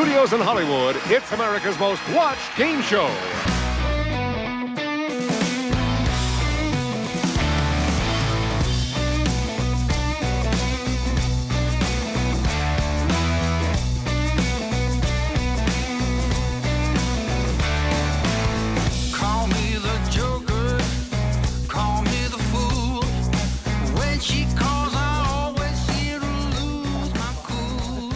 studios in Hollywood, it's America's most watched game show. Call me the Joker, call me the fool. When she calls, I always seem to lose my cool.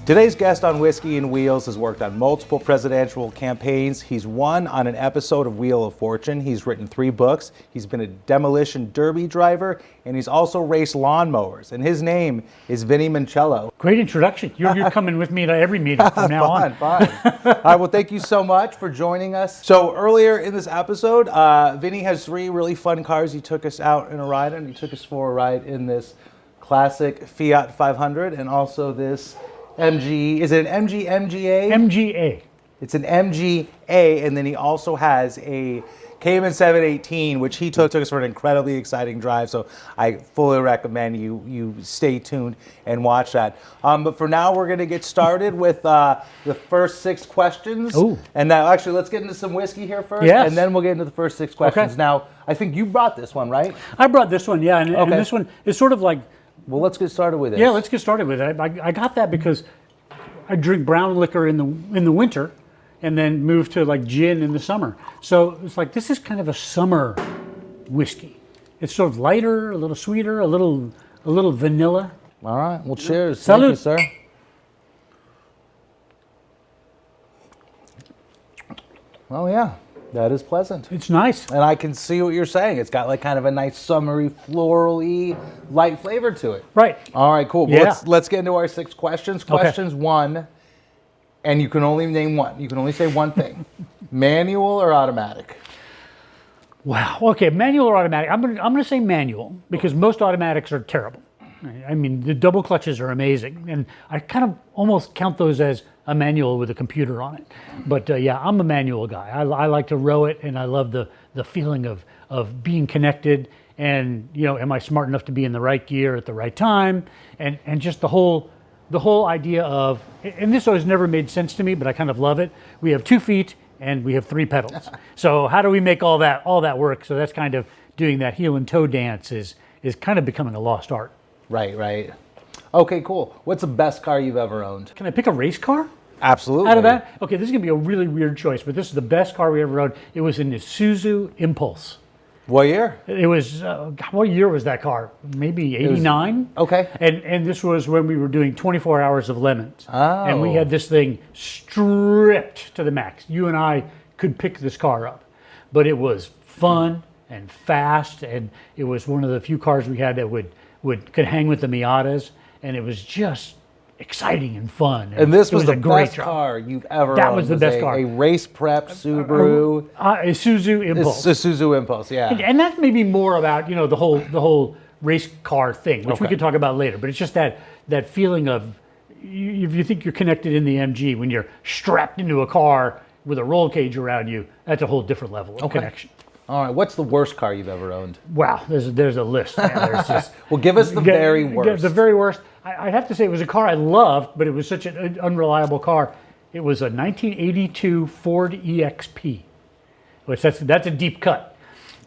Today's guest on Whiskey and Wheels has worked on multiple presidential campaigns. He's won on an episode of Wheel of Fortune. He's written 3 books. He's been a demolition derby driver, and he's also raced lawnmowers. And his name is Vinnie Minchillo. Great introduction. You're coming with me to every meeting from now on. Fine. All right, well, thank you so much for joining us. So earlier in this episode, Vinny has 3 really fun cars he took us out in a ride in. He took us for a ride in this classic Fiat 500 and also this MG, is it an MG, MGA? MGA. It's an MGA, and then he also has a Cayman 718, which he took us for an incredibly exciting drive, so I fully recommend you stay tuned and watch that. But for now, we're going to get started with the first 6 questions. Ooh. And now, actually, let's get into some whiskey here first, Yes. and then we'll get into the first 6 questions. Okay. Now, I think you brought this one, right? I brought this one, yeah, and Okay. this one is sort of like, Well, let's get started with it. yeah, let's get started with it. I got that because I drink brown liquor in the winter and then move to like gin in the summer. So it's like, this is kind of a summer whiskey. It's sort of lighter, a little sweeter, a little vanilla. All right, well, cheers. Salud. Thank you, sir. Oh, yeah, that is pleasant. It's nice. And I can see what you're saying. It's got like kind of a nice summery, floral-y, light flavor to it. Right. All right, cool. Well, Yeah. let's get into our 6 questions. Okay. Questions 1, and you can only name one. You can only say one thing. Manual or automatic? Wow. Okay, manual or automatic? I'm gonna say manual because most automatics are terrible. I mean, the double clutches are amazing, and I kind of almost count those as a manual with a computer on it. But yeah, I'm a manual guy. I like to row it, and I love the feeling of being connected. And am I smart enough to be in the right gear at the right time? And just the whole idea of, and this always never made sense to me, but I kind of love it. We have 2 feet and we have 3 pedals. So how do we make all that work? So that's kind of doing that heel and toe dance is kind of becoming a lost art. Right. Okay, cool. What's the best car you've ever owned? Can I pick a race car Absolutely. out of that? Okay, this is gonna be a really weird choice, but this is the best car we ever owned. It was an Isuzu Impulse. What year? It was, what year was that car? Maybe 89? Okay. And this was when we were doing 24 hours of lemons. Oh. And we had this thing stripped to the max. You and I could pick this car up. But it was fun and fast, and it was one of the few cars we had that could hang with the Miatas, and it was just exciting and fun. And this was it the a great best job. car you've ever owned. That was the best car. A race prep Subaru. Isuzu Impulse. Isuzu Impulse, yeah. And that's maybe more about the whole race car thing, which we Okay. could talk about later. But it's just that feeling of if you think you're connected in the MG when you're strapped into a car with a roll cage around you, that's a whole different level of connection. All right, what's the worst car you've ever owned? Wow, there's a list. Man. There's just Well, give us the very worst. The very worst. I'd have to say it was a car I loved, but it was such an unreliable car. It was a 1982 Ford EXP, which that's a deep cut.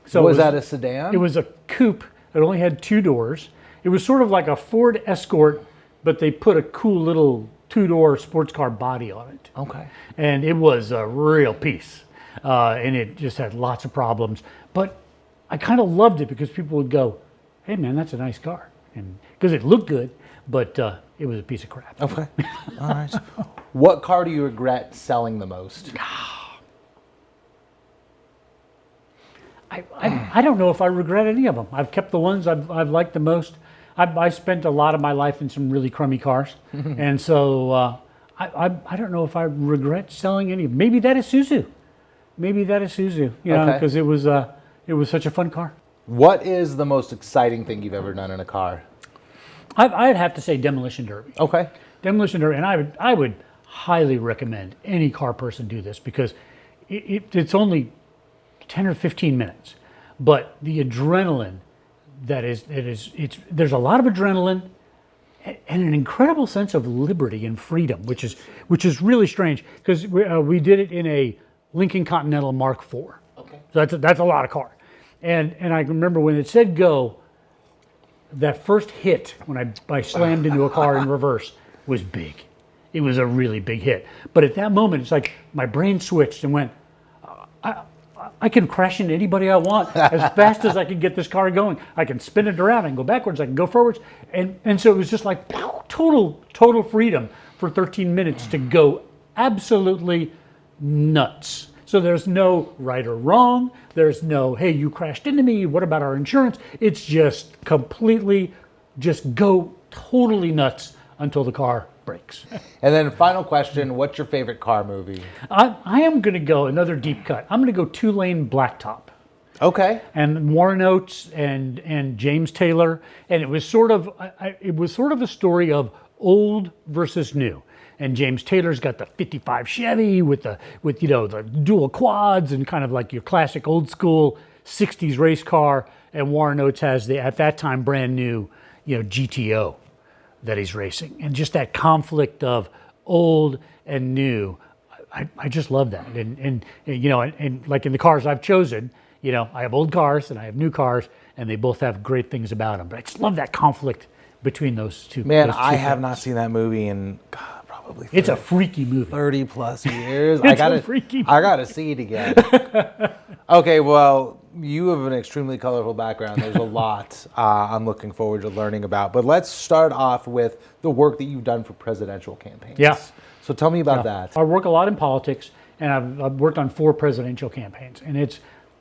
So Was that a sedan? It was a coupe. It only had 2 doors. It was sort of like a Ford Escort, but they put a cool little 2-door sports car body on it. Okay. And it was a real piece. And it just had lots of problems. But I kind of loved it because people would go, hey, man, that's a nice car. And because it looked good, but it was a piece of crap. Okay. All right. What car do you regret selling the most? I don't know if I regret any of them. I've kept the ones I've liked the most. I spent a lot of my life in some really crummy cars. And so I don't know if I regret selling any. Maybe that Isuzu. Okay. Because it was such a fun car. What is the most exciting thing you've ever done in a car? I'd have to say Demolition Derby. Okay. Demolition Derby, and I would highly recommend any car person do this because it's only 10 or 15 minutes, but the adrenaline there's a lot of adrenaline, and an incredible sense of liberty and freedom, which is really strange because we did it in a Lincoln Continental Mark IV. Okay. So that's a lot of car, and I remember when it said go, that first hit when I slammed into a car in reverse was big. It was a really big hit. But at that moment, it's like my brain switched and went, I can crash into anybody I want as fast as I can get this car going. I can spin it around, I can go backwards, I can go forwards. And so it was just like total freedom for 13 minutes to go absolutely nuts. So there's no right or wrong. There's no, hey, you crashed into me. What about our insurance? It's just completely, just go totally nuts until the car breaks. And then final question, what's your favorite car movie? I am going to go another deep cut. I'm going to go Two-Lane Blacktop. Okay. And Warren Oates and James Taylor, and it was sort of a story of old versus new. And James Taylor's got the 55 Chevy with the dual quads and kind of like your classic old school 60s race car, and Warren Oates has the at that time brand new GTO that he's racing, and just that conflict of old and new. I just love that, and like in the cars I've chosen, I have old cars and I have new cars, and they both have great things about them. But I just love that conflict between those two. Man, those two I have things. not seen that movie in probably 30, It's a freaky movie. 30 plus years. It's a freaky movie. I gotta see it again. Okay, well, you have an extremely colorful background. There's a lot I'm looking forward to learning about. But let's start off with the work that you've done for presidential campaigns. Yeah. So tell me about that. I work a lot in politics, and I've worked on 4 presidential campaigns, and it's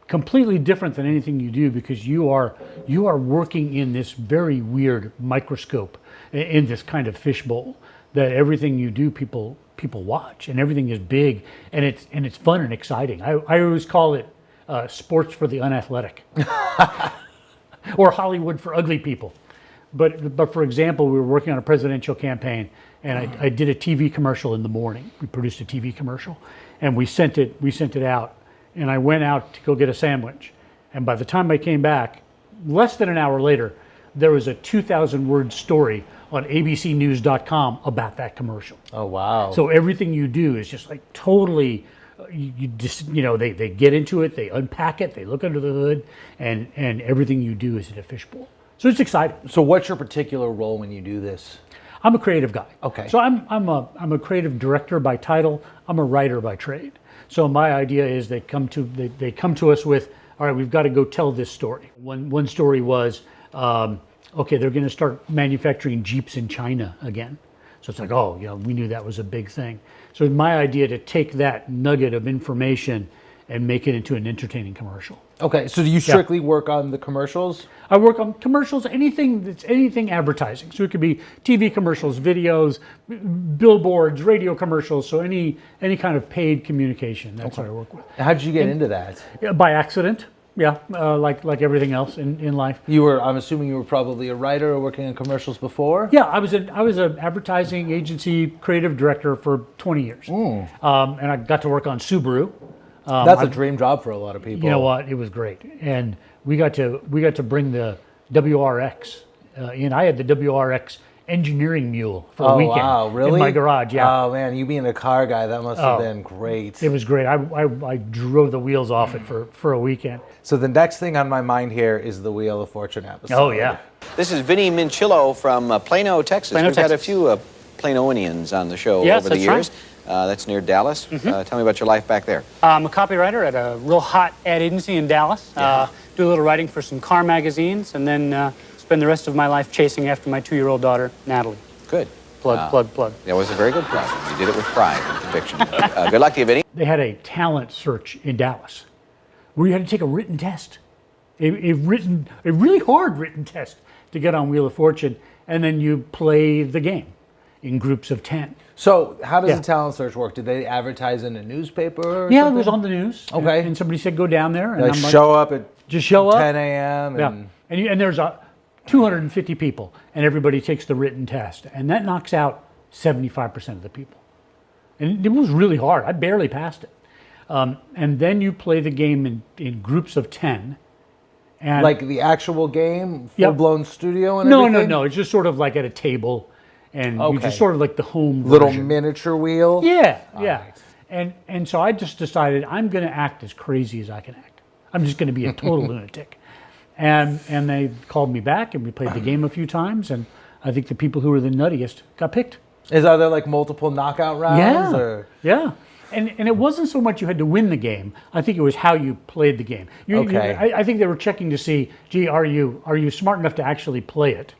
completely different than anything you do because you are working in this very weird microscope, in this kind of fishbowl that everything you do people watch, and everything is big, and it's fun and exciting. I always call it sports for the unathletic, or Hollywood for ugly people. But for example, we were working on a presidential campaign, and I did a TV commercial in the morning. We produced a TV commercial, and we sent it out. And I went out to go get a sandwich. And by the time I came back, less than an hour later, there was a 2,000-word story on abcnews.com about that commercial. Oh, wow. So everything you do is just like totally, they get into it, they unpack it, they look under the hood, and everything you do is in a fishbowl. So it's exciting. So what's your particular role when you do this? I'm a creative guy. Okay. So I'm a creative director by title. I'm a writer by trade. So my idea is they come to us with, all right, we've got to go tell this story. One story was, okay, they're going to start manufacturing Jeeps in China again. So it's like, we knew that was a big thing. So my idea to take that nugget of information and make it into an entertaining commercial. Okay, so do you strictly work on the commercials? I work on commercials, anything advertising. So it could be TV commercials, videos, billboards, radio commercials. So any kind of paid communication. That's what I work with. How did you get into that? By accident. Yeah, like everything else in life. I'm assuming you were probably a writer or working on commercials before? Yeah, I was an advertising agency creative director for 20 years. And I got to work on Subaru. That's a dream job for a lot of people. You know what? It was great, and we got to bring the WRX in. I had the WRX engineering mule for a weekend. Wow, really? In my garage. Yeah. Oh man, you being a car guy, that must have been great. It was great. I drove the wheels off it for a weekend. So the next thing on my mind here is the Wheel of Fortune episode. Oh yeah. This is Vinnie Minchillo from Plano, Texas. We've had a few Planoians on the show over the years. Right. That's near Dallas. Tell me about your life back there. I'm a copywriter at a real hot ad agency in Dallas. Do a little writing for some car magazines, and then spend the rest of my life chasing after my 2-year-old daughter, Natalie. Good. Plug. That was a very good plug. You did it with pride and conviction. Good luck to you, Vinny. They had a talent search in Dallas where you had to take a written test, a really hard written test to get on Wheel of Fortune, and then you play the game in groups of 10. So how does the talent search work? Did they advertise in a newspaper or Yeah, something? it was on the news. Okay. And somebody said, go down there. And Like I'm like, show up at just show up. 10 a.m. Yeah. And there's 250 people, and everybody takes the written test. And that knocks out 75% of the people. And it was really hard. I barely passed it. And then you play the game in groups of 10. And Like the actual game, full-blown studio and No. everything? It's just sort of like at a table, and you Okay. just sort of like the home Little version. miniature wheel. Yeah, yeah. And so I just decided I'm going to act as crazy as I can act. I'm just going to be a total lunatic. And they called me back, and we played the game a few times, and I think the people who were the nuttiest got picked. Are there like multiple knockout rounds? Yeah, Or? yeah. And it wasn't so much you had to win the game. I think it was how you played the game. Okay. I think they were checking to see, gee, are you smart enough to actually play it,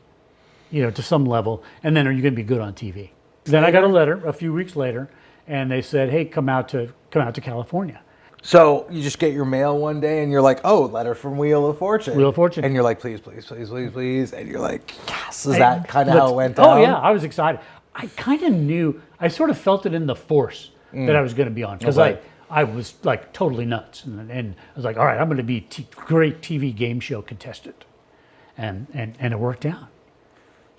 to some level, and then are you going to be good on TV? Then I got a letter a few weeks later, and they said, hey, come out to California. So you just get your mail one day and you're like, oh, letter from Wheel of Fortune. Wheel of Fortune. And you're like, please, please, please, please, please. And you're like, yes. Is that kind of how it went down? Oh, yeah. I was excited. I kind of knew, I sort of felt it in the force that I was going to be on. Because Okay. I was like totally nuts. And I was like, all right, I'm going to be great TV game show contestant. And it worked out.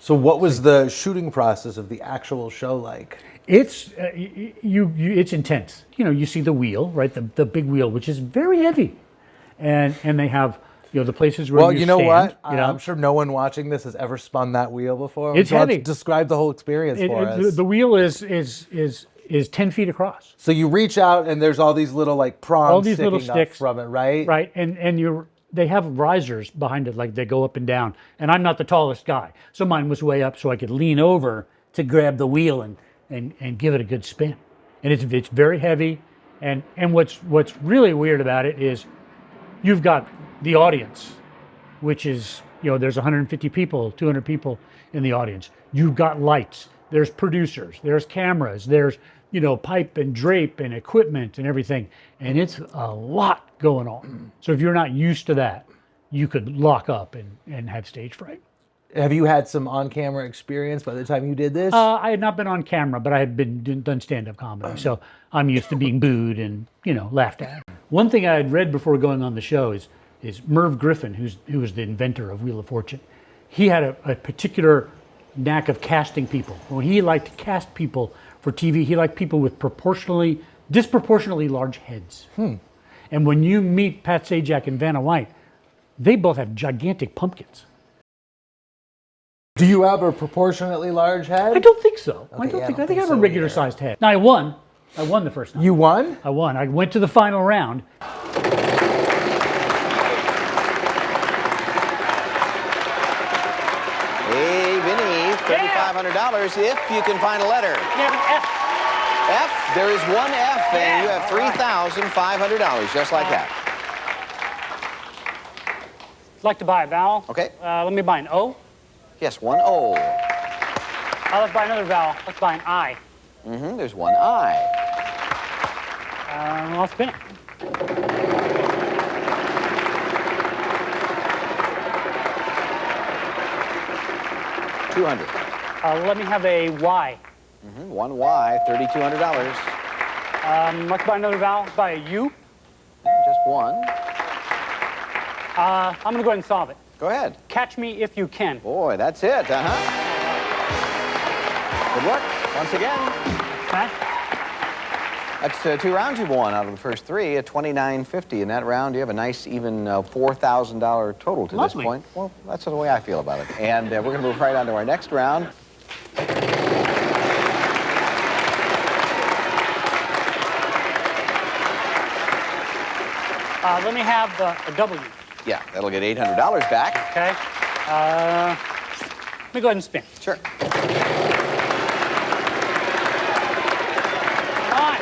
So what was the shooting process of the actual show like? It's it's intense. You see the wheel, right? The big wheel, which is very heavy, and they have the places where Well, you you know stand, what? I'm sure no one watching this has ever spun that wheel before. It's So let's heavy. Describe the whole experience for us. The wheel is 10 feet across. So you reach out and there's all these little like prongs All these little sticking up sticks from it, right? Right, and they have risers behind it, like they go up and down. And I'm not the tallest guy, so mine was way up, so I could lean over to grab the wheel and give it a good spin. And it's very heavy. And what's really weird about it is you've got the audience, which is there's 150 people, 200 people in the audience. You've got lights. There's producers. There's cameras. There's pipe and drape and equipment and everything. And it's a lot going on. So if you're not used to that, you could lock up and have stage fright. Have you had some on-camera experience by the time you did this? I had not been on camera, but I had done stand-up comedy. So I'm used to being booed and laughed at. One thing I had read before going on the show is Merv Griffin, who was the inventor of Wheel of Fortune. He had a particular knack of casting people. When he liked to cast people for TV, he liked people with disproportionately large heads. And when you meet Pat Sajak and Vanna White, they both have gigantic pumpkins. Do you have a proportionately large head? I don't think so. Okay, yeah, I think I have a regular sized head. Now I won the first time. You won? I won. I went to the final round. Hey, Vinny, $3,500 if you can find a letter. Yeah, an F. F, there is one F, and you have $3,500, just like that. I'd like to buy a vowel. Okay. Let me buy an O. Yes, one O. Let's buy another vowel. Let's buy an I. There's one I. I'll spin it. $200. Let me have a Y. One Y, $3,200. Let's buy another vowel. Let's buy a U. Just one. I'm going to go ahead and solve it. Go ahead. Catch me if you can. Boy, that's it, Good work, once again. Huh? That's 2 rounds you've won out of the first 3 at $29.50. In that round, you have a nice, even $4,000 total to Lovely. this point. Well, that's the way I feel about it. And we're going to move right on to our next round. Let me have a W. Yeah, that'll get $800 back. Okay. Let me go ahead and spin. Sure. Come on.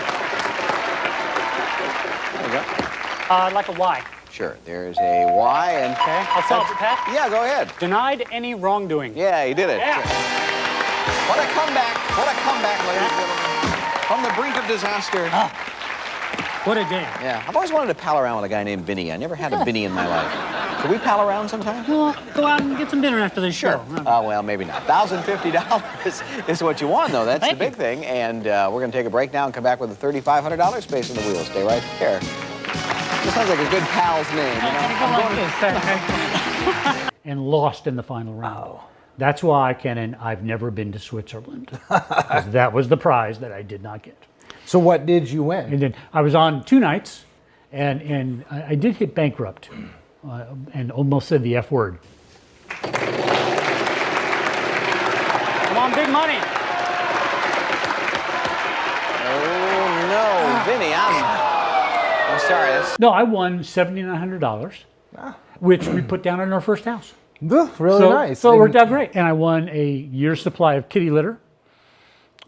There you go. I'd like a Y. Sure, there's a Y, and... Okay. I'll solve it, Pat. Yeah, go ahead. Denied any wrongdoing. Yeah, you did it. Yeah. What a comeback. What a comeback, ladies and gentlemen. From the brink of disaster. What a day. Yeah, I've always wanted to pal around with a guy named Vinny. I never had a Vinny in my life. Could we pal around sometime? Well, go out and get some dinner after this show. Well, maybe not. $1,050 is what you won, though. That's the big thing. And we're going to take a break now and come back with a $3,500 space on the wheel. Stay right there. This sounds like a good pal's name, And lost in the final round. That's why, Kenan, I've never been to Switzerland. 'Cause that was the prize that I did not get. So what did you win? And then I was on 2 nights, and I did hit bankrupt, and almost said the F word. Come on big money. Oh, no. Vinny, I'm sorry. No, I won $7,900, which we put down in our first house. Really nice. So it worked out great. And I won a year's supply of kitty litter,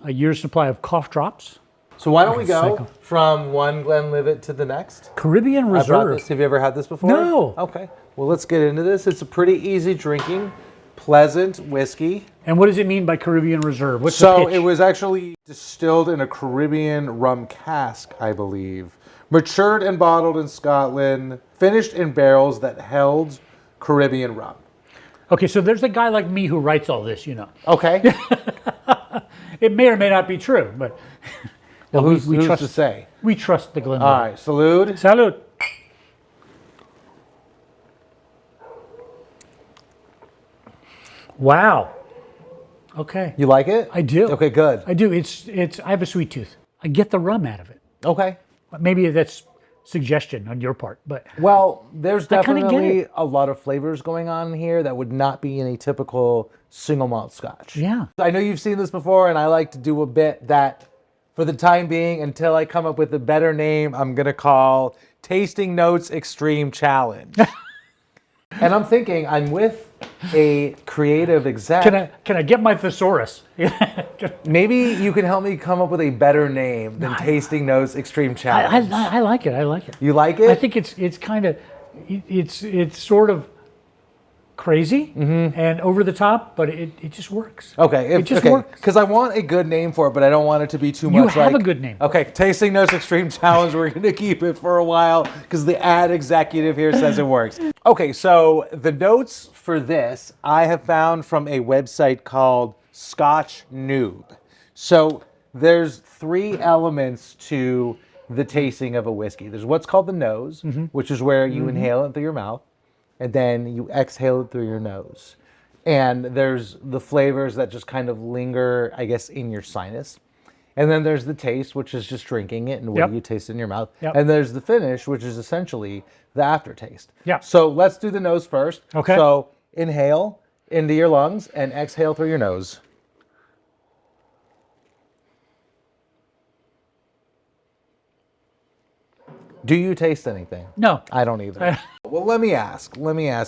a year's supply of cough drops. So why don't we go Cycle. from one Glenlivet to the next? Caribbean I brought Reserve. this. Have you ever had this before? No. Okay. Well, let's get into this. It's a pretty easy drinking, pleasant whiskey. And what does it mean by Caribbean Reserve? What's the So pitch? it was actually distilled in a Caribbean rum cask, I believe. Matured and bottled in Scotland, finished in barrels that held Caribbean rum. Okay, so there's a guy like me who writes all this, you know. Okay. It may or may not be true, but Well, who's trust to say? We trust the Glenlivet. All right, salute. Salud. Wow. Okay. You like it? I do. Okay, good. I do. It's. I have a sweet tooth. I get the rum out of it. Okay. Maybe that's suggestion on your part, but Well, there's I kinda get definitely it. a lot of flavors going on here that would not be in a typical single malt scotch. yeah. I know you've seen this before, and I like to do a bit that, for the time being, until I come up with a better name, I'm going to call Tasting Notes Extreme Challenge. And I'm thinking, I'm with a creative exec. Can I get my thesaurus? Maybe you can help me come up with a better name than Tasting Notes Extreme Challenge. I like it. I like it. You like it? I think it's kind of it's sort of crazy and over the top, but it just works. Okay, it just works. Because I want a good name for it, but I don't want it to be too You much. have like, a good name. Okay, Tasting Notes Extreme Challenge. We're going to keep it for a while because the ad executive here says it works. Okay, so the notes for this I have found from a website called Scotch Noob. So there's 3 elements to the tasting of a whiskey. There's what's called the nose, which is where you inhale it through your mouth, and then you exhale it through your nose. And there's the flavors that just kind of linger, I guess, in your sinus. And then there's the taste, which is just drinking it and what Yep. you taste in your mouth. Yep. And there's the finish, which is essentially the aftertaste. Yep. So let's do the nose first. Okay. So inhale into your lungs and exhale through your nose. Do you taste anything? No. I don't either. Well, let me ask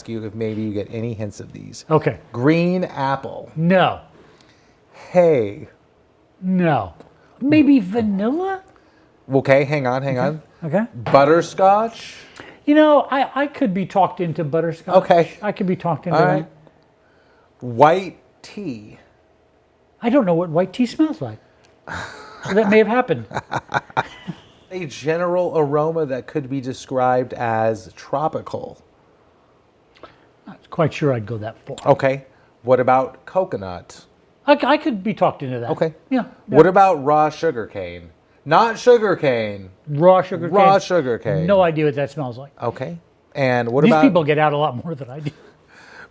you if maybe you get any hints of these. Okay. Green apple. No. Hay. No. Maybe vanilla? Okay, hang on. Okay. Butterscotch. You know, I could be talked into butterscotch. Okay. I could be talked into All that. right. White tea. I don't know what white tea smells like. So that may have happened. A general aroma that could be described as tropical. Not quite sure I'd go that far. Okay. What about coconut? I could be talked into that. Okay. Yeah. What about raw sugar cane? Not sugar cane. Raw sugar cane? Raw sugar cane. No idea what that smells like. Okay. And what These about people get out a lot more than I do.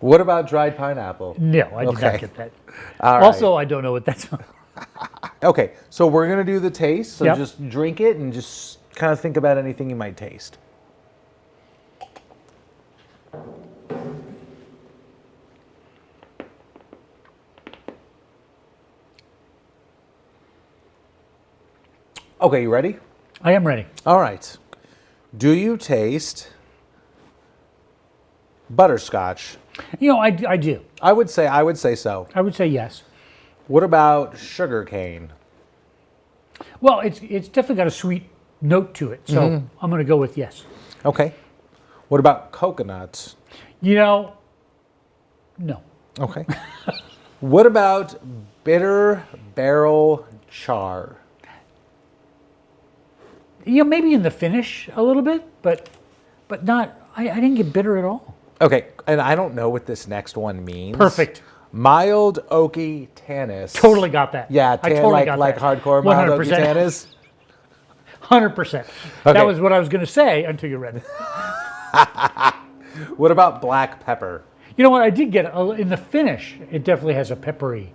what about dried pineapple? No, I did Okay. not get that. All right. Also, I don't know what that smells like. Okay, so we're gonna do the taste. So Yep. just drink it and just kind of think about anything you might taste. Okay, you ready? I am ready. All right. Do you taste butterscotch? You know, I do. I would say so. I would say yes. What about sugar cane? Well, it's definitely got a sweet note to it, so Mm-hmm. I'm going to go with yes. Okay. What about coconut? You know, no. Okay. What about bitter barrel char? You know, maybe in the finish a little bit, but not. I didn't get bitter at all. Okay, and I don't know what this next one means. Perfect. Mild oaky tannins. Totally got that. Yeah, I totally got like that. hardcore mild oaky 100%. tannins. 100%. Okay. That was what I was going to say until you read it. What about black pepper? You know what? I did get in the finish. It definitely has a peppery.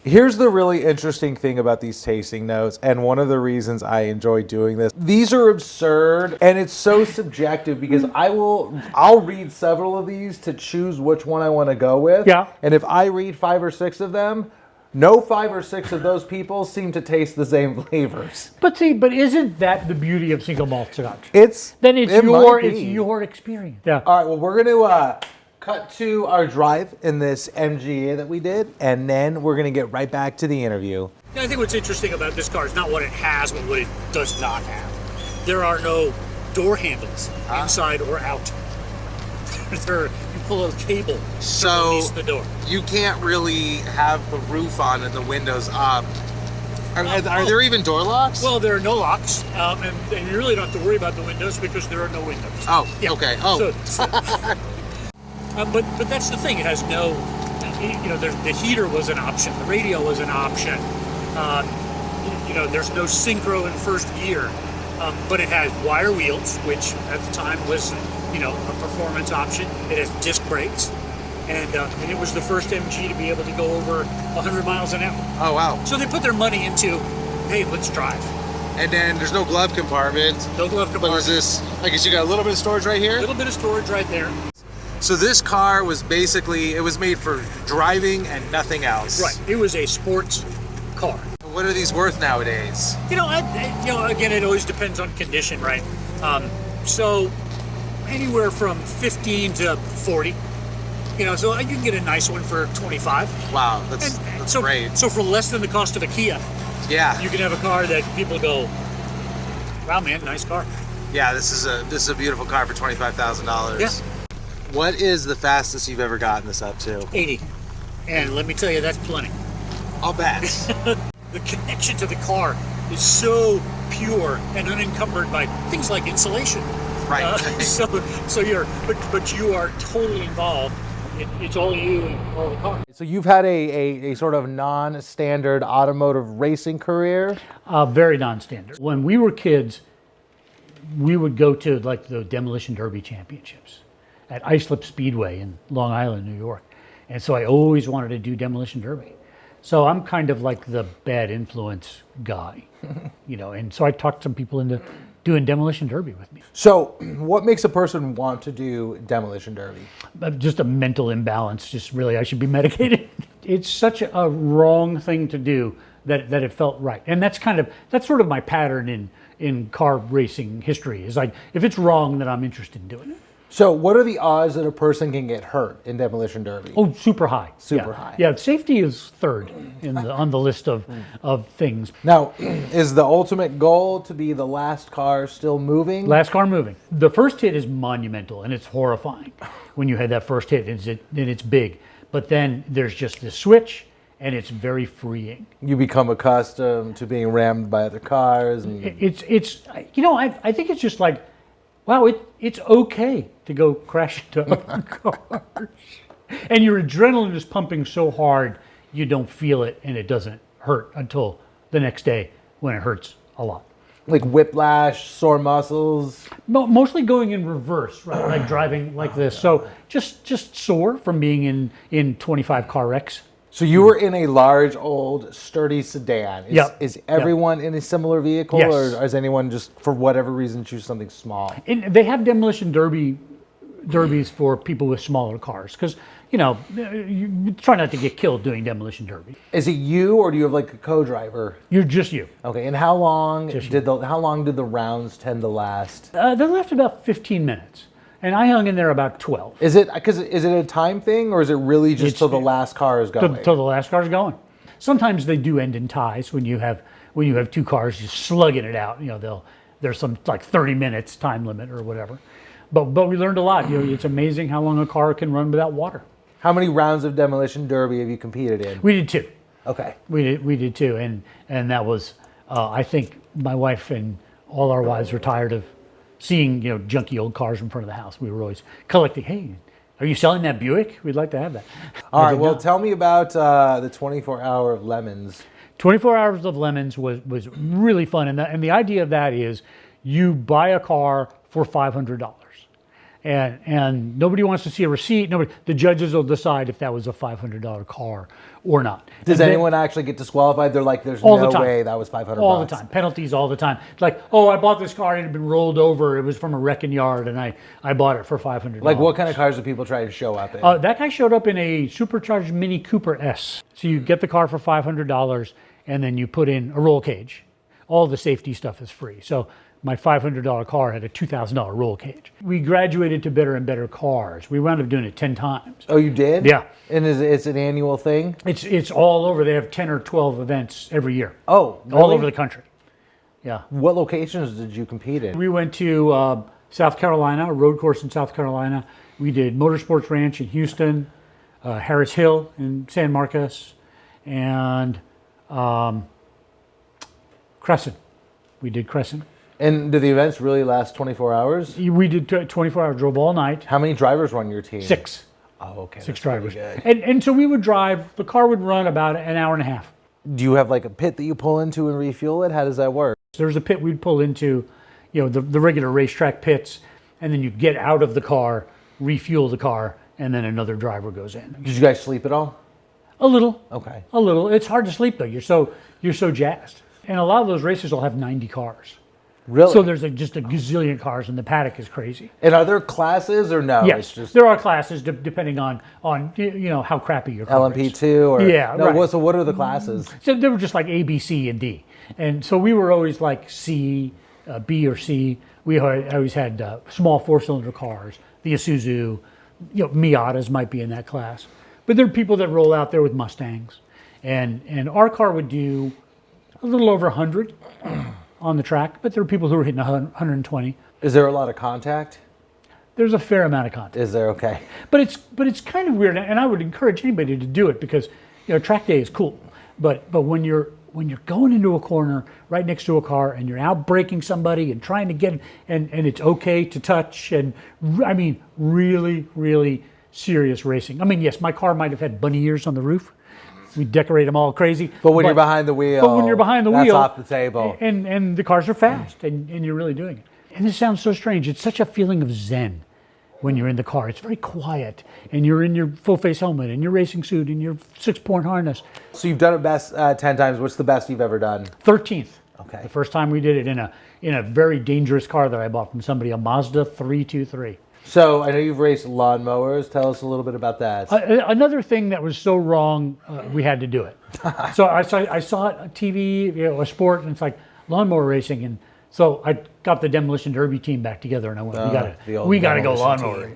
Here's the really interesting thing about these tasting notes, and one of the reasons I enjoy doing this. These are absurd, and it's so subjective because I'll read several of these to choose which one I want to go with. Yeah. And if I read 5 or 6 of them, no 5 or 6 of those people seem to taste the same flavors. But isn't that the beauty of single malt scotch? It It's might be. your experience. Yeah. All right, well, we're going to cut to our drive in this MGA that we did, and then we're going to get right back to the interview. I think what's interesting about this car is not what it has, but what it does not have. There are no door handles inside or out. You pull a cable to release the door. You can't really have the roof on and the windows up. Are there even door locks? Well, there are no locks, and you really don't have to worry about the windows because there are no windows. Oh, okay. Oh. But that's the thing. It has no, the heater was an option. The radio was an option. There's no synchro in first gear, but it has wire wheels, which at the time was, a performance option. It has disc brakes, and it was the first MG to be able to go over 100 miles an hour. Oh, wow. So they put their money into, hey, let's drive. And then there's no glove compartment. No glove compartment. But is this, I guess you got a little bit of storage right here? A little bit of storage right there. So this car was basically, it was made for driving and nothing else. Right. It was a sports car. What are these worth nowadays? Again, it always depends on condition, right? So anywhere from 15 to 40. So you can get a nice one for 25. Wow, that's great. So for less than the cost of a Kia, yeah, you can have a car that people go, wow, man, nice car. Yeah, this is a beautiful car for $25,000. Yeah. What is the fastest you've ever gotten this up to? 80. And let me tell you, that's plenty. I'll bet. The connection to the car is so pure and unencumbered by things like insulation. Right. So you are totally involved. It's all you and all the car. So you've had a sort of non-standard automotive racing career? Very non-standard. When we were kids, we would go to like the Demolition Derby Championships at Islip Speedway in Long Island, New York. And so I always wanted to do Demolition Derby. So I'm kind of like the bad influence guy, and so I talked some people into doing Demolition Derby with me. So what makes a person want to do Demolition Derby? Just a mental imbalance, just really I should be medicated. It's such a wrong thing to do that it felt right. And that's sort of my pattern in car racing history, is like, if it's wrong, then I'm interested in doing it. So what are the odds that a person can get hurt in Demolition Derby? Oh, super high. Super high. Yeah, safety is third on the list of things. Now, is the ultimate goal to be the last car still moving? Last car moving. The first hit is monumental, and it's horrifying when you had that first hit, and it's big. But then there's just this switch, and it's very freeing. You become accustomed to being rammed by other cars. And I think it's just like, wow, it's okay to go crash into other cars. And your adrenaline is pumping so hard, you don't feel it, and it doesn't hurt until the next day when it hurts a lot. Like whiplash, sore muscles? Mostly going in reverse, right? Like driving like this. So just sore from being in 25 car wrecks. So you were in a large, old, sturdy sedan. Is everyone in a similar vehicle, Yes. or does anyone just, for whatever reason, choose something small? And they have demolition derbies for people with smaller cars, because you try not to get killed doing demolition derby. Is it you, or do you have like a co-driver? You're just you. Okay, and how long Just did the rounds tend to last? They left about 15 minutes, and I hung in there about 12. Is it a time thing, or is it really just till the last car is going? Till the last car's going. Sometimes they do end in ties when you have two cars just slugging it out. There's some like 30 minutes time limit or whatever. But we learned a lot. It's amazing how long a car can run without water. How many rounds of Demolition Derby have you competed in? We did 2. Okay. We did 2, and that was I think my wife and all our wives were tired of seeing junky old cars in front of the house. We were always collecting. Hey, are you selling that Buick? We'd like to have that. All right. Well, tell me about the 24-hour of Lemons. 24 Hours of Lemons was really fun, and the idea of that is you buy a car for $500, and nobody wants to see a receipt. The judges will decide if that was a $500 car or not. Does And then- anyone actually get disqualified? They're like, there's All no the time. way that was $500. all the time. Penalties all the time. Like, oh, I bought this car and it had been rolled over. It was from a wrecking yard, and I bought it for $500. Like, what kind of cars do people try to show up in? That guy showed up in a supercharged Mini Cooper S. So you get the car for $500, and then you put in a roll cage. All the safety stuff is free. So my $500 car had a $2,000 roll cage. We graduated to better and better cars. We wound up doing it 10 times. Oh, you did? Yeah. And it's an annual thing? It's all over. They have 10 or 12 events every year. Oh, All really? over the country. Yeah. What locations did you compete in? We went to South Carolina, a road course in South Carolina. We did Motorsports Ranch in Houston, Harris Hill in San Marcos, and Crescent. We did Crescent. And do the events really last 24 hours? We did 24 hours, drove all night. How many drivers were on your team? 6. Oh, okay. 6 that's pretty drivers. good. And so we would drive, the car would run about an hour and a half. Do you have like a pit that you pull into and refuel it? How does that work? There's a pit we'd pull into, the regular racetrack pits, and then you get out of the car, refuel the car, and then another driver goes in. Did you guys sleep at all? A little. Okay. A little. It's hard to sleep though. You're so jazzed. And a lot of those races will have 90 cars. Really? So there's just a gazillion cars, and the paddock is crazy. And are there classes or no? Yes, It's just there are classes depending on how crappy your car is. LMP2 or Yeah, no? right. So what are the classes? So they were just like A, B, C, and D, and so we were always like C, B or C. We always had small 4-cylinder cars, the Isuzu, Miatas might be in that class, but there are people that roll out there with Mustangs, and our car would do a little over 100 on the track, but there are people who are hitting 120. Is there a lot of contact? There's a fair amount of contact. Is there? Okay. But it's kind of weird, and I would encourage anybody to do it because track day is cool. But when you're going into a corner right next to a car and you're out braking somebody and trying to get and it's okay to touch, and I mean really, really serious racing. I mean, yes, my car might have had bunny ears on the roof. We decorate them all crazy. But when you're behind the wheel, but when you're behind the that's wheel, off the table. And the cars are fast, and you're really doing it. And this sounds so strange. It's such a feeling of zen when you're in the car. It's very quiet, and you're in your full face helmet, and your racing suit, and your 6-point harness. So you've done it best 10 times. What's the best you've ever done? 13th. Okay. The first time we did it in a very dangerous car that I bought from somebody, a Mazda 323. So I know you've raced lawnmowers. Tell us a little bit about that. Another thing that was so wrong, we had to do it. So I saw it on TV, a sport, and it's like lawnmower racing, and so I got the Demolition Derby team back together, and I went, we got to go lawnmower.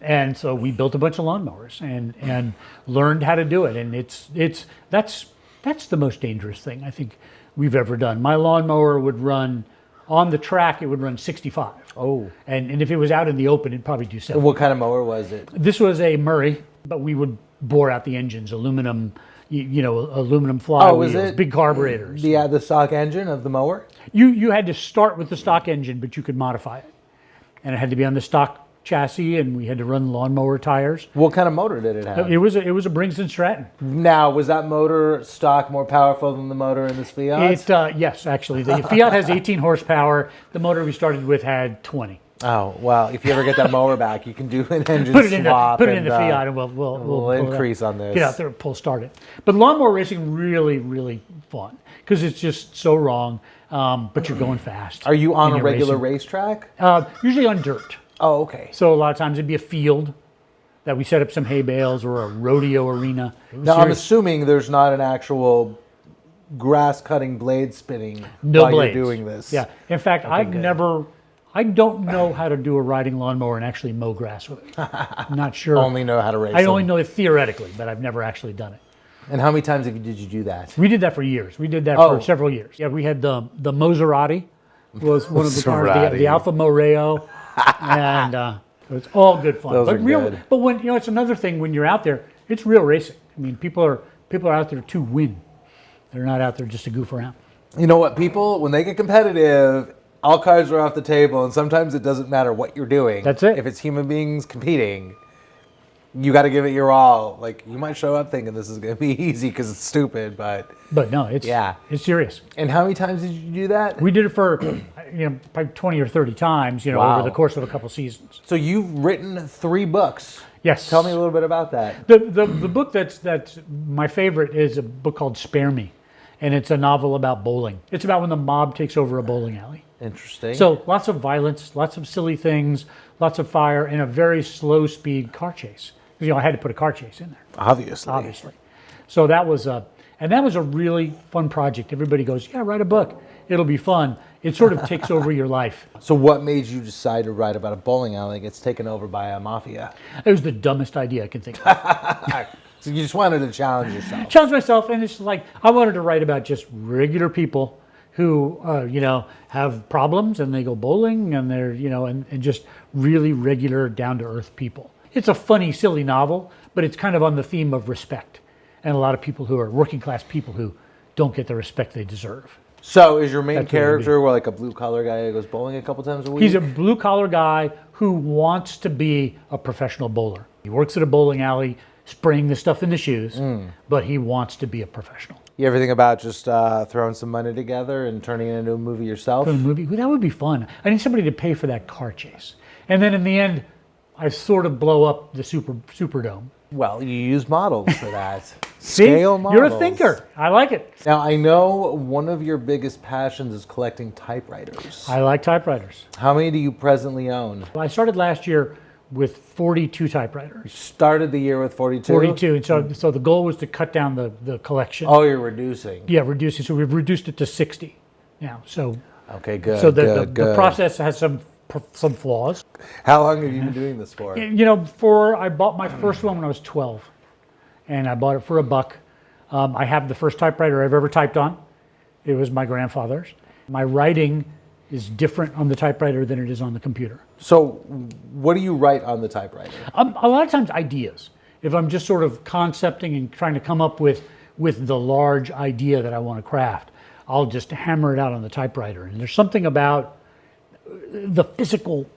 And so we built a bunch of lawnmowers and learned how to do it, and that's the most dangerous thing I think we've ever done. My lawnmower would run on the track; it would run 65. Oh. And if it was out in the open, it'd probably do 70. What kind of mower was it? This was a Murray, but we would bore out the engines, aluminum, aluminum flywheels, it big carburetors. The stock engine of the mower? You had to start with the stock engine, but you could modify it, and it had to be on the stock chassis, and we had to run lawnmower tires. What kind of motor did it have? It was a Briggs & Stratton. Now, was that motor stock more powerful than the motor in this Fiat? Yes, actually, the Fiat has 18 horsepower. The motor we started with had 20. Oh, well, if you ever get that mower back, you can do an engine swap. Put it in the Fiat, and we'll we'll increase on this. Get out there and pull start it. But lawnmower racing really, really fun because it's just so wrong, but you're going fast. Are you on and a you're regular racing. racetrack? Usually on dirt. Oh, okay. So a lot of times it'd be a field that we set up some hay bales, or a rodeo arena. Now, I'm assuming there's not an actual grass cutting blade spinning no while blades. you're doing this. Yeah. In fact, I don't know how to do a riding lawnmower and actually mow grass with it. I'm not sure. Only know how to race I them. only know it theoretically, but I've never actually done it. And how many times did you do that? We did that for years. We did that for several years. Yeah, we had the Maserati was one of the cars, the Alfa Moreo, and it was all good fun. Those but are good. But when it's another thing when you're out there, it's real racing. I mean, people are out there to win. They're not out there just to goof around. You know what? People, when they get competitive, all cards are off the table, and sometimes it doesn't matter what you're doing. That's it. If it's human beings competing, you got to give it your all. Like, you might show up thinking this is going to be easy because it's stupid, but no, it's serious. And how many times did you do that? We did it for probably 20 or 30 times, Wow. over the course of a couple seasons. So you've written 3 books. Yes. Tell me a little bit about that. The book that's my favorite is a book called Spare Me, and it's a novel about bowling. It's about when the mob takes over a bowling alley. Interesting. So lots of violence, lots of silly things, lots of fire, and a very slow speed car chase. I had to put a car chase in there. Obviously. So that was a really fun project. Everybody goes, yeah, write a book. It'll be fun. It sort of takes over your life. So what made you decide to write about a bowling alley that gets taken over by a mafia? It was the dumbest idea I can think of. So you just wanted to challenge yourself. Challenge myself, and it's like I wanted to write about just regular people who have problems and they go bowling and they're and just really regular down to earth people. It's a funny, silly novel, but it's kind of on the theme of respect and a lot of people who are working class people who don't get the respect they deserve. So is your main That's what it would character like a blue collar guy that goes bowling a couple times a week? He's a blue collar guy who wants to be a professional bowler. He works at a bowling alley spraying the stuff in the shoes, but he wants to be a professional. You ever think about just throwing some money together and turning it into a movie yourself? A movie, that would be fun. I need somebody to pay for that car chase. And then in the end, I sort of blow up the Superdome. Well, you use models for that. See, Scale models. you're a thinker. I like it. Now, I know one of your biggest passions is collecting typewriters. I like typewriters. How many do you presently own? I started last year with 42 typewriters. Started the year with 42? 42. And so the goal was to cut down the collection. Oh, you're reducing. Yeah, reducing. So we've reduced it to 60 now. So Okay, good. so the good. process has some flaws. How long have you been doing this for? I bought my first one when I was 12, and I bought it for $1. I have the first typewriter I've ever typed on. It was my grandfather's. My writing is different on the typewriter than it is on the computer. So what do you write on the typewriter? A lot of times ideas. If I'm just sort of concepting and trying to come up with the large idea that I want to craft, I'll just hammer it out on the typewriter. And there's something about the physical,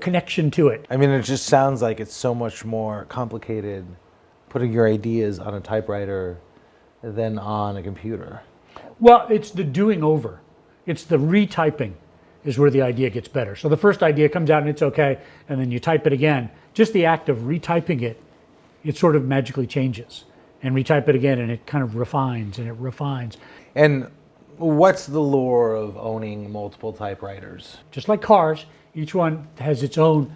connection to it. I mean, it just sounds like it's so much more complicated putting your ideas on a typewriter than on a computer. Well, it's the doing over. It's the retyping is where the idea gets better. So the first idea comes out and it's okay, and then you type it again. Just the act of retyping it, it sort of magically changes. And retype it again and it kind of refines and it refines. And what's the lure of owning multiple typewriters? Just like cars, each one has its own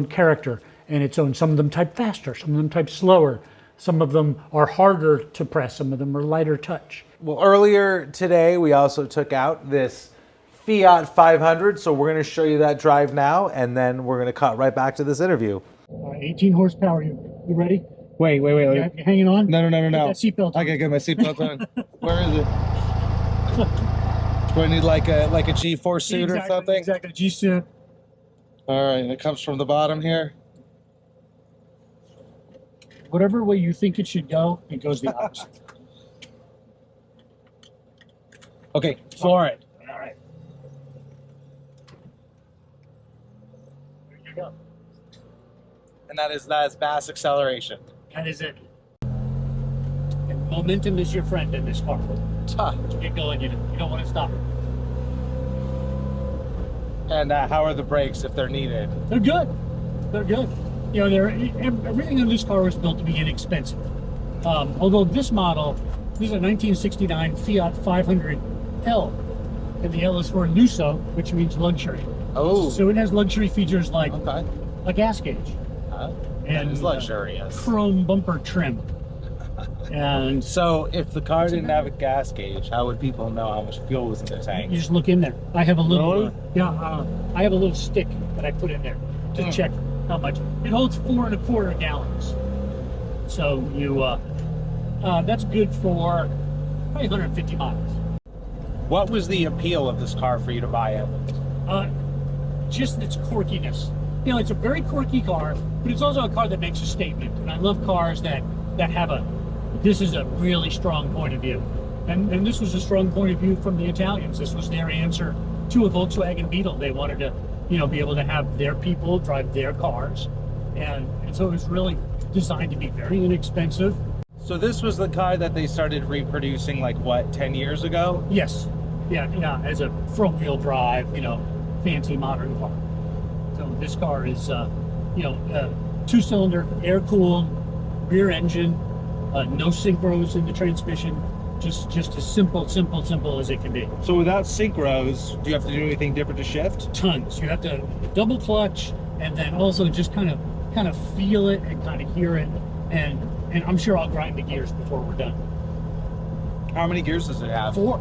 character and its own. Some of them type faster, some of them type slower, some of them are harder to press, some of them are lighter touch. Well, earlier today, we also took out this Fiat 500, so we're going to show you that drive now, and then we're going to cut right back to this interview. 18 horsepower. You ready? Wait. You hanging on? No. Get that seatbelt on. I gotta get my seatbelt on. Where is it? Do I need like a G-force suit or something? Exactly, G-suit. All right, and it comes from the bottom here. Whatever way you think it should go, it goes the opposite. Okay, floor it. All right. There you go. And that is mass acceleration. That is it. And momentum is your friend in this car. Once you get going, you don't want to stop. And how are the brakes if they're needed? They're good. They're good. Everything in this car was built to be inexpensive. Although this model, this is a 1969 Fiat 500L, and the L is for Lusso, which means luxury. Oh. So it has luxury features like Okay. a gas gauge and is luxurious. chrome bumper trim. And So if the car didn't have a gas gauge, how would people know how much fuel was in the tank? you just look in there. I have a little, Really? I have a little stick that I put in there to check how much. It holds 4 1/4 gallons. So that's good for probably 150 miles. What was the appeal of this car for you to buy it? Just its quirkiness. It's a very quirky car, but it's also a car that makes a statement. And I love cars that have this is a really strong point of view. And this was a strong point of view from the Italians. This was their answer to a Volkswagen Beetle. They wanted to, be able to have their people drive their cars. And so it was really designed to be very inexpensive. So this was the car that they started reproducing 10 years ago? Yes. Yeah, as a front-wheel drive, fancy modern car. So this car is, two-cylinder, air-cooled, rear engine, no synchros in the transmission. Just as simple as it can be. So without synchros, do you have to do anything different to shift? Tons. You have to double clutch, and then also just kind of feel it and kind of hear it, and I'm sure I'll grind the gears before we're done. How many gears does it have? 4,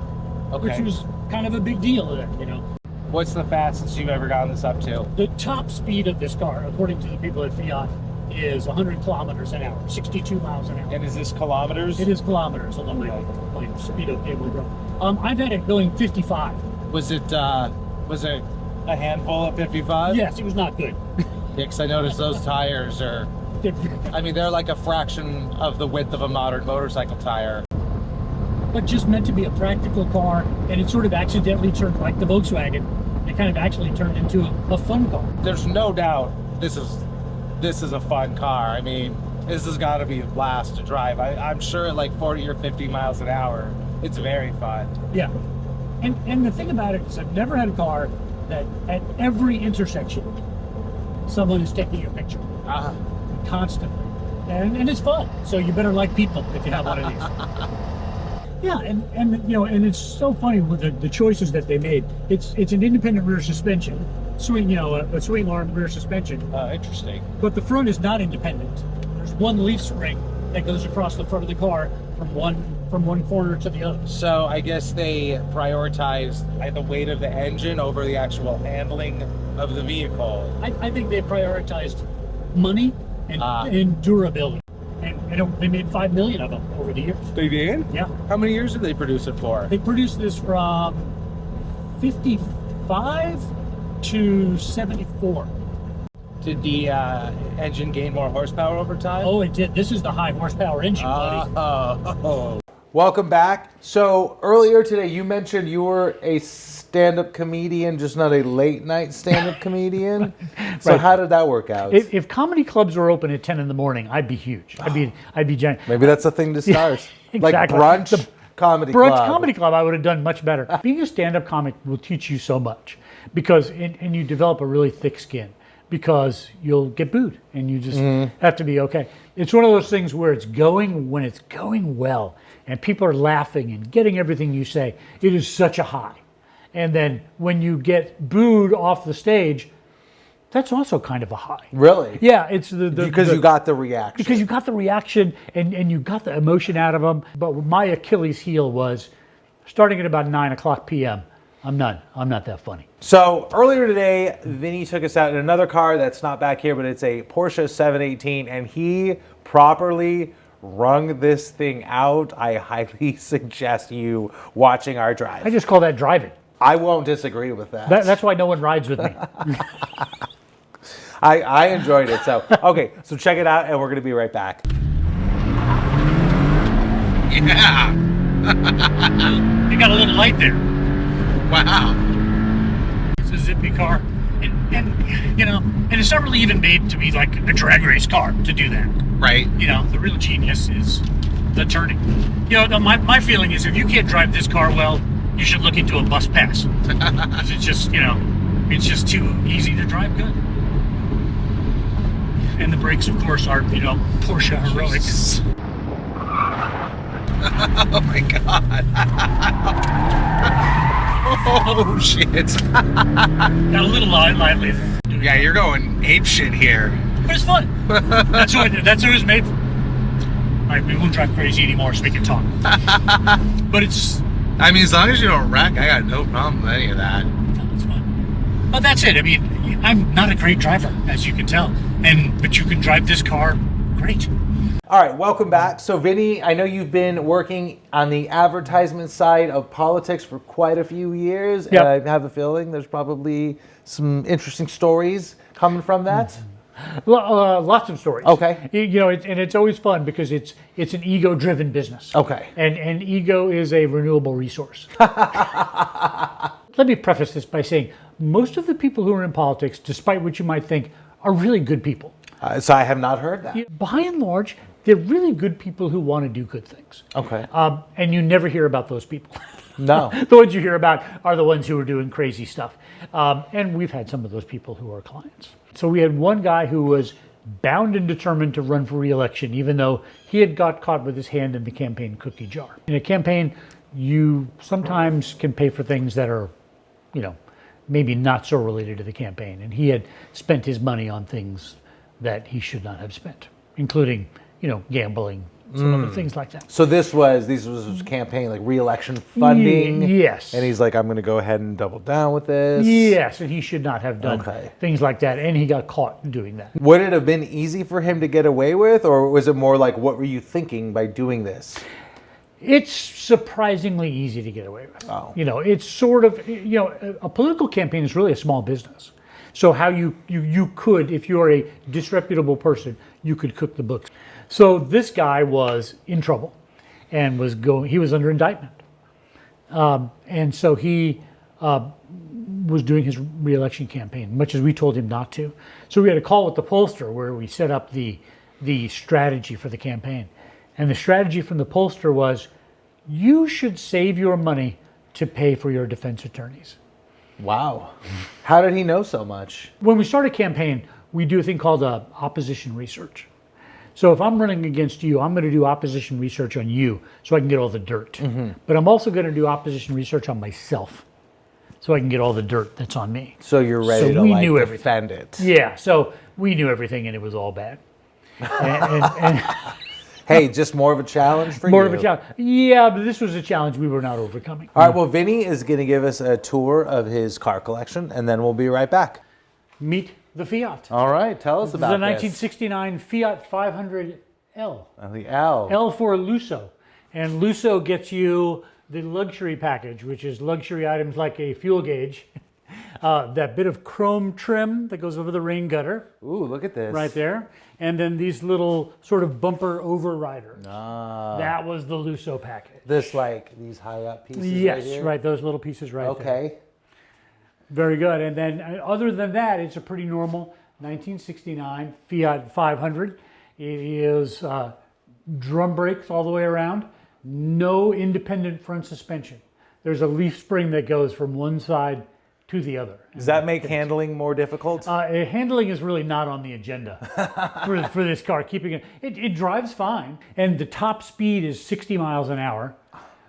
Okay. which was kind of a big deal there, What's the fastest you've ever gotten this up to? The top speed of this car, according to the people at Fiat, is 100 kilometers an hour, 62 miles an hour. And is this kilometers? It is kilometers, although my speedo cable broke. I've had it going 55. Was it a handful at 55? Yes, it was not good. Yeah, because I noticed those tires are, they're like a fraction of the width of a modern motorcycle tire. But just meant to be a practical car, and it sort of accidentally turned, like the Volkswagen, it kind of actually turned into a fun car. There's no doubt this is a fun car. I mean, this has got to be a blast to drive. I'm sure at like 40 or 50 miles an hour, it's very fun. Yeah. And the thing about it is I've never had a car that at every intersection, someone is taking a picture. Constantly. And it's fun. So you better like people if you have one of these. Yeah, and it's so funny with the choices that they made. It's an independent rear suspension, a swing arm rear suspension. Interesting. But the front is not independent. There's one leaf spring that goes across the front of the car from one corner to the other. So I guess they prioritized the weight of the engine over the actual handling of the vehicle. I think they prioritized money and durability. And they made 5 million of them over the years. They did? Yeah. How many years did they produce it for? They produced this from 55 to 74. Did the engine gain more horsepower over time? Oh, it did. This is the high horsepower engine, buddy. Welcome back. So earlier today, you mentioned you were a stand-up comedian, just not a late-night stand-up comedian. So Right. how did that work out? If comedy clubs were open at 10 in the morning, I'd be huge. I'd be giant. Maybe that's the thing to start. Like exactly. brunch The comedy Brunch club. Comedy Club, I would have done much better. Being a stand-up comic will teach you so much because, and you develop a really thick skin because you'll get booed and you just have to be okay. It's one of those things where when it's going well and people are laughing and getting everything you say, it is such a high. And then when you get booed off the stage, that's also kind of a high. Really? Yeah, it's Because you got the reaction. because you got the reaction and you got the emotion out of them. But my Achilles heel was starting at about 9:00 p.m. I'm not that funny. So earlier today, Vinny took us out in another car that's not back here, but it's a Porsche 718, and he properly wrung this thing out. I highly suggest you watching our drive. I just call that driving. I won't disagree with that. That's why no one rides with me. I enjoyed it. So, okay, so check it out, and we're going to be right back. Yeah. You got a little light there. Wow. It's a zippy car, and it's not really even made to be like a drag race car to do that. Right. The real genius is the turning. My feeling is if you can't drive this car well, you should look into a bus pass. Because it's just too easy to drive good. And the brakes, of course, are, Porsche heroics. Oh my god. Oh shit. Got a little lively. Yeah, you're going ape shit here. But it's fun. That's what it was made for. All right, we won't drive crazy anymore so we can talk. But it's... I mean, as long as you don't wreck, I got no problem with any of that. No, that's fine. But that's it. I mean, I'm not a great driver, as you can tell. But you can drive this car great. All right, welcome back. So, Vinny, I know you've been working on the advertisement side of politics for quite a few years, Yep. and I have a feeling there's probably some interesting stories coming from that. Lots of stories. Okay. And it's always fun because it's an ego-driven business. Okay. And ego is a renewable resource. Let me preface this by saying most of the people who are in politics, despite what you might think, are really good people. So I have not heard that. By and large, they're really good people who want to do good things. Okay. And you never hear about those people. No. The ones you hear about are the ones who are doing crazy stuff. And we've had some of those people who are clients. So we had one guy who was bound and determined to run for re-election, even though he had got caught with his hand in the campaign cookie jar. In a campaign, you sometimes can pay for things that are, maybe not so related to the campaign. And he had spent his money on things that he should not have spent, including, gambling, some other things like that. So this was his campaign, like re-election funding. Yes. And he's like, I'm going to go ahead and double down with this. Yes, and he should not have done things like that. And he got caught doing that. Would it have been easy for him to get away with, or was it more like, what were you thinking by doing this? It's surprisingly easy to get away with. Oh. It's sort of, a political campaign is really a small business. So how you could, if you're a disreputable person, you could cook the books. So this guy was in trouble and he was under indictment. And so he was doing his re-election campaign, much as we told him not to. So we had a call with the pollster where we set up the strategy for the campaign. And the strategy from the pollster was, you should save your money to pay for your defense attorneys. Wow. How did he know so much? When we start a campaign, we do a thing called opposition research. So if I'm running against you, I'm going to do opposition research on you so I can get all the dirt. Mm-hmm. But I'm also going to do opposition research on myself so I can get all the dirt that's on me. So you're ready to defend it. Yeah, so we knew everything and it was all bad. and Hey, just more of a challenge for you. More of a challenge. Yeah, but this was a challenge we were not overcoming. All right, well, Vinny is going to give us a tour of his car collection, and then we'll be right back. Meet the Fiat. All right, tell us about this. The 1969 Fiat 500L. The L. L for Lusso. And Lusso gets you the luxury package, which is luxury items like a fuel gauge, that bit of chrome trim that goes over the rain gutter. Ooh, look at this. Right there. And then these little sort of bumper overriders. Ah. That was the Lusso package. These high up pieces. Yes, right, those little pieces right there. Okay. Very good. And then other than that, it's a pretty normal 1969 Fiat 500. It is drum brakes all the way around. No independent front suspension. There's a leaf spring that goes from one side to the other. Does that make handling more difficult? Handling is really not on the agenda for this car. Keeping it drives fine, and the top speed is 60 miles an hour,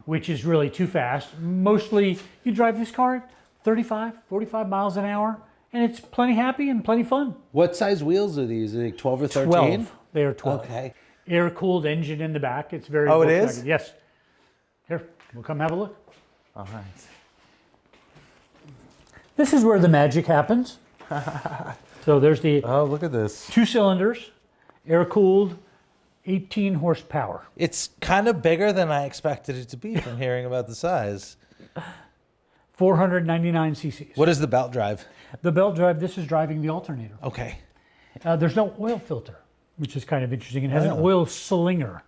which is really too fast. Mostly, you drive this car at 35, 45 miles an hour, and it's plenty happy and plenty fun. What size wheels are these? Are they 12 or 13? 12. They are 12. Okay. Air-cooled engine in the back. It's very. Oh, it is? Yes. Here, we'll come have a look. All right. This is where the magic happens. So there's the look at this. 2 cylinders, air-cooled, 18 horsepower. It's kind of bigger than I expected it to be from hearing about the size. 499 cc's. What is the belt drive? The belt drive, this is driving the alternator. Okay. There's no oil filter, which is kind of interesting. It has an oil slinger.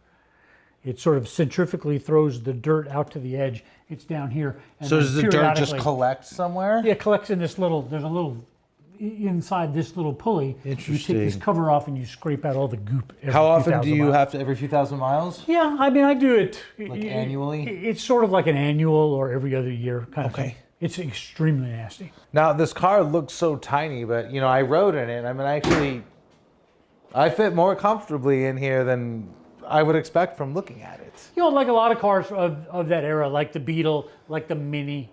It sort of centrifugally throws the dirt out to the edge. It's down here. And so does the dirt just collect somewhere? Yeah, it collects in this little, there's a little, inside this little pulley. Interesting. You take this cover off and you scrape out all the goop every How often do you miles. have to, every few thousand miles? Yeah, I mean, I do it. Like annually? It's sort of like an annual or every other year kind of thing. It's extremely nasty. Now, this car looks so tiny, but, I rode in it. I mean, I fit more comfortably in here than I would expect from looking at it. Like a lot of cars of that era, like the Beetle, like the Mini,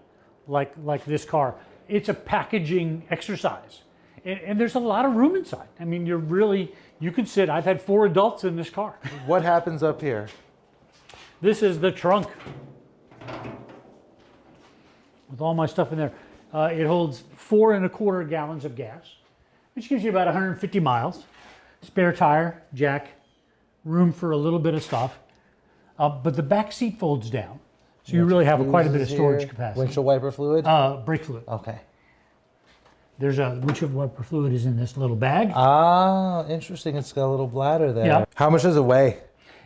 like this car. It's a packaging exercise. And there's a lot of room inside. I mean, you can sit. I've had 4 adults in this car. What happens up here? This is the trunk with all my stuff in there. It holds 4.25 gallons of gas, which gives you about 150 miles. Spare tire, jack, room for a little bit of stuff. But the back seat folds down. So you really have quite a bit of storage capacity. Windshield wiper fluid? Brake fluid. Okay. There's a windshield wiper fluid is in this little bag. Ah, interesting. It's got a little bladder there. Yeah. How much does it weigh?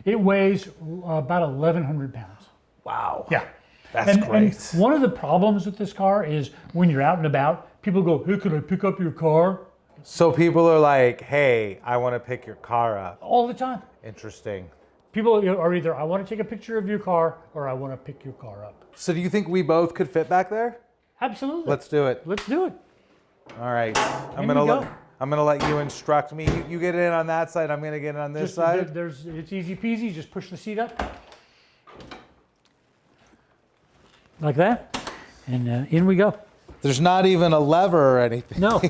It weighs about 1,100 pounds. Wow. Yeah. That's great. And one of the problems with this car is when you're out and about, people go, hey, can I pick up your car? So people are like, hey, I want to pick your car up. All the time. Interesting. people are either, I want to take a picture of your car or I want to pick your car up. So do you think we both could fit back there? Absolutely. Let's do it. Let's do it. All right. I'm we go. gonna let you instruct me. You get in on that side. I'm gonna get in on this side. It's easy peasy. Just push the seat up. Like that. And in we go. There's not even a lever or anything. No.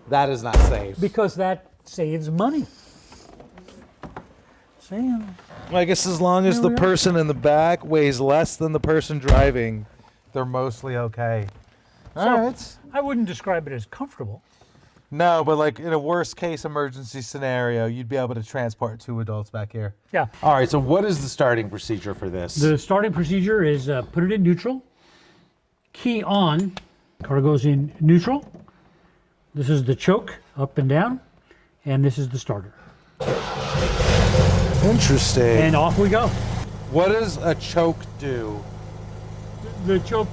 That is not safe. Because that saves money. See? Well, I guess as long as the we are. person in the back weighs less than the person driving, they're mostly okay. All right. I wouldn't describe it as comfortable. No, but like in a worst case emergency scenario, you'd be able to transport 2 adults back here. Yeah. All right, so what is the starting procedure for this? The starting procedure is put it in neutral, key on, car goes in neutral. This is the choke, up and down, and this is the starter. Interesting. And off we go. What does a choke do? The choke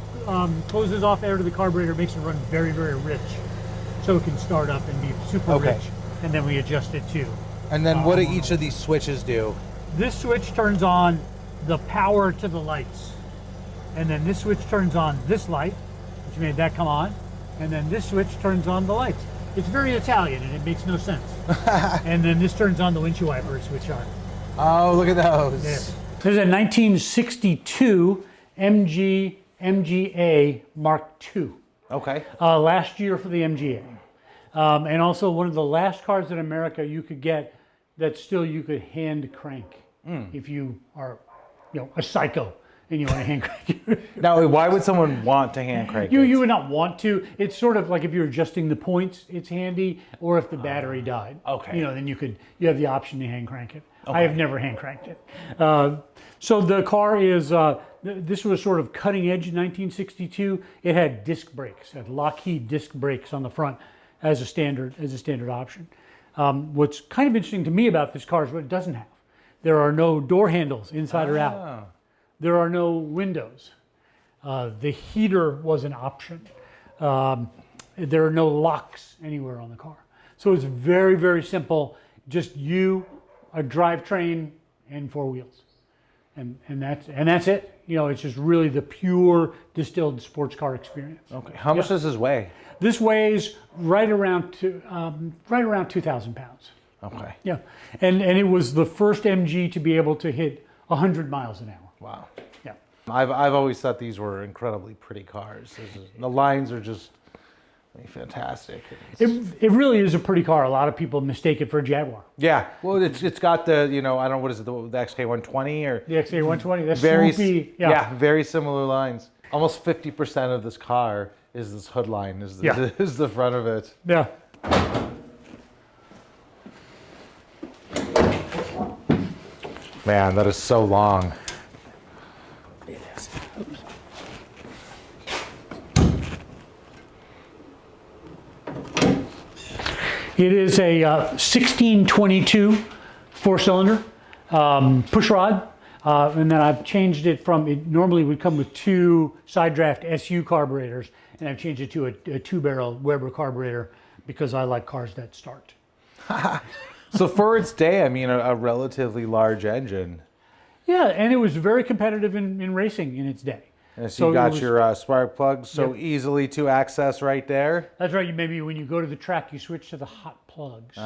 closes off air to the carburetor, makes it run very, very rich, so it can start up and be super Okay. rich. And then we adjust it too. And then what do each of these switches do? This switch turns on the power to the lights. And then this switch turns on this light, which made that come on. And then this switch turns on the lights. It's very Italian and it makes no sense. And then this turns on the windshield wipers, which are. Oh, look at those. Yes. There's a 1962 MG MGA Mark II. Okay. Last year for the MGA. And also one of the last cars in America you could get that still you could hand crank if you are, a psycho and you want to hand crank it. Now, why would someone want to hand crank it? You would not want to. It's sort of like if you're adjusting the points, it's handy, or if the battery died. Okay. Then you have the option to hand crank it. I have never hand cranked it. So the car is, this was sort of cutting edge in 1962. It had disc brakes, it had Lockheed disc brakes on the front as a standard option. What's kind of interesting to me about this car is what it doesn't have. There are no door handles inside or out. There are no windows. The heater was an option. There are no locks anywhere on the car. So it's very, very simple. Just you, a drivetrain, and 4 wheels. And that's it. It's just really the pure distilled sports car experience. Okay. How much does this weigh? This weighs right around 2,000 pounds. Okay. Yeah, and it was the first MG to be able to hit 100 miles an hour. Wow. Yeah. I've always thought these were incredibly pretty cars. The lines are just fantastic. It really is a pretty car. A lot of people mistake it for a Jaguar. Yeah. Well, it's got the I don't know what is it, the XK120 or The XA120. That's very swoopy. yeah, very similar lines. Almost 50% of this car is this hood line. Is the front of it. Yeah. Man, that is so long. It is. It is a 1622 4-cylinder push rod, and then I've changed it from, it normally would come with 2 side draft SU carburetors, and I've changed it to a 2-barrel Weber carburetor because I like cars that start. So for its day, I mean, a relatively large engine. Yeah, and it was very competitive in racing in its day. And so you got your spark plugs so Yep. easily to access right there. That's right. Maybe when you go to the track, you switch to the hot plugs.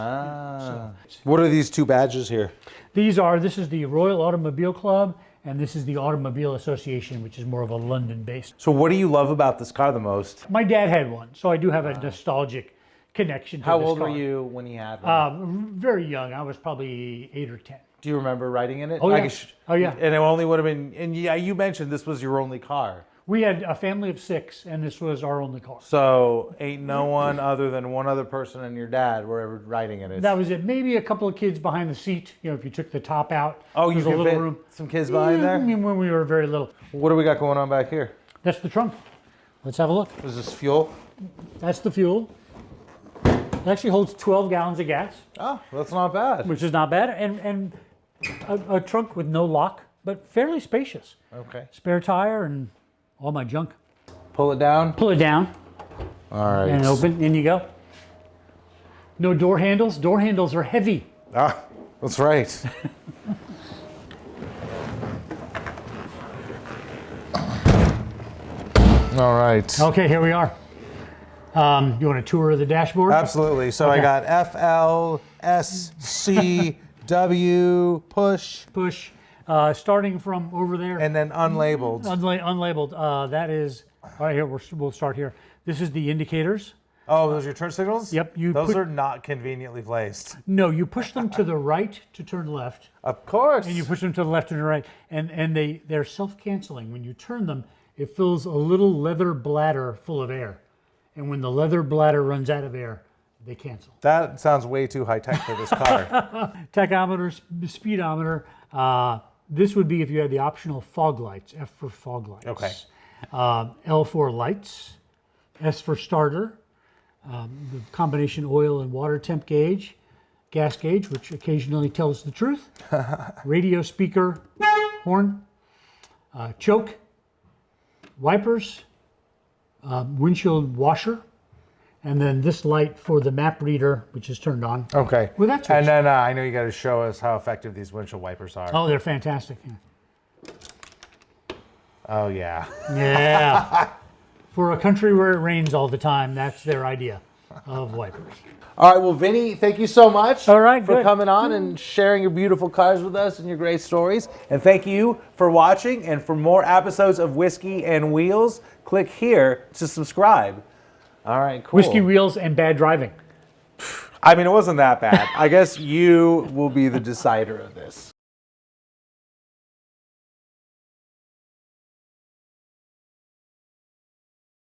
What are these 2 badges here? This is the Royal Automobile Club, and this is the Automobile Association, which is more of a London-based. So what do you love about this car the most? My dad had one, so I do have a nostalgic connection to How this old car. were you when you had one? Very young. I was probably 8 or 10. Do you remember riding in it? Oh, yeah. Oh, yeah. And it only would have been, and yeah, you mentioned this was your only car. We had a family of 6, and this was our only car. So ain't no one other than one other person and your dad were ever riding in it. That was it. Maybe a couple of kids behind the seat, if you took the top out. Oh, you there's can fit some kids behind there? I mean, when we were very little. What do we got going on back here? That's the trunk. Let's have a look. Is this fuel? That's the fuel. It actually holds 12 gallons of gas, Oh, that's not bad. which is not bad, and a trunk with no lock, but fairly spacious. Okay. Spare tire and all my junk. Pull it down. Pull it down All right. and open. In you go. No door handles. Door handles are heavy. Ah, that's right. All right. Okay, here we are. You want a tour of the dashboard? Absolutely. So Okay. I got FL, SC, W, push, Push. Starting from over there. and then unlabeled. Unlabeled. That is, all right, here, we'll start here. This is the indicators. Oh, those are your turn signals? Yep. Those are not conveniently placed. No, you push them to the right to turn left, Of course. and you push them to the left and the right, and they're self-canceling. When you turn them, it fills a little leather bladder full of air, and when the leather bladder runs out of air, they cancel. That sounds way too high tech for this car. Tachometer, speedometer. This would be if you had the optional fog lights. F for fog lights. Okay. L for lights. S for starter. The combination oil and water temp gauge, gas gauge, which occasionally tells the truth, radio speaker, horn, choke, wipers, windshield washer, and then this light for the map reader, which is turned on. Okay. With that switch. And then I know you got to show us how effective these windshield wipers are. Oh, they're fantastic. Oh, yeah. Yeah. For a country where it rains all the time, that's their idea of wipers. All right, well, Vinny, thank you so much All right, for good. coming on and sharing your beautiful cars with us and your great stories. And thank you for watching. And for more episodes of Whiskey and Wheels, click here to subscribe. All right, cool. Whiskey, wheels, and bad driving. I mean, it wasn't that bad. I guess you will be the decider of this.